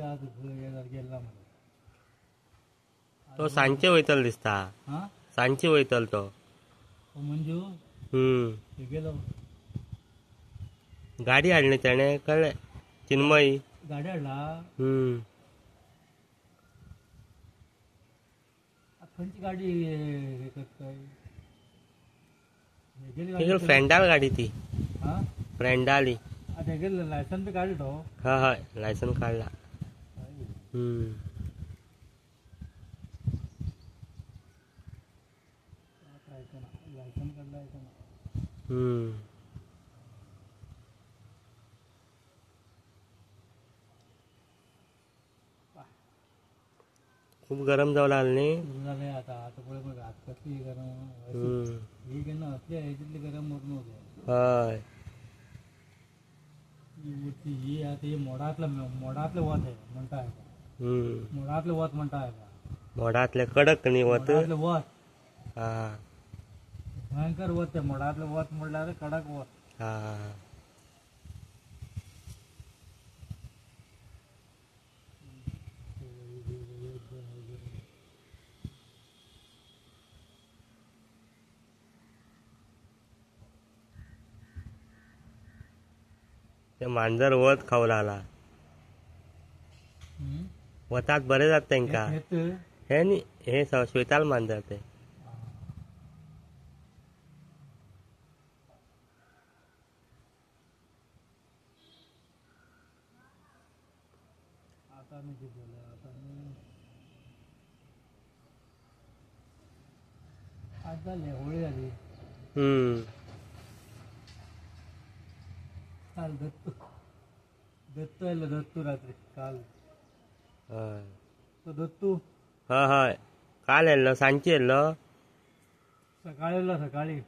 आज गेला तो सांचे वयतल दिसता. हा सांचे वयतल तो. मंजू गेलो गाडी हाडली त्याने कळले. चिन्मयी गाडी हाडला. खंयची गाडी हे करताय फ्रेंडाल गाडी ती. हा फ्रेंडाली. आता गेलं लायसन बी काढली तो. हा हा लायसन काढला. लायसन काढला. खूप गरम जाऊ लागले न्ही. झाले आता आता पुढे बघ हात कसली गरम ही घेणं असली आहे तिथली गरम वरून होते. हय ही आता हे मोडातले वत आहे म्हणताय मोडातले वत म्हणताय का. मोडातले कडक न्ही वत. मोडातले वत हा भयंकर वत आहे. मोडातले वत म्हणल्यार कडक वत. हा ते मांजर वत खाऊ लागला. वतात बरे जात तेंका. हे न्ही हे श्वेताल मांजर ते. आज झाली होळी झाली. काल दत्तू आलो दत्तू रात्री काल. तो दत्तू हय काल येल्लो सांजचे येल्लो. सकाळी आलो सकाळी.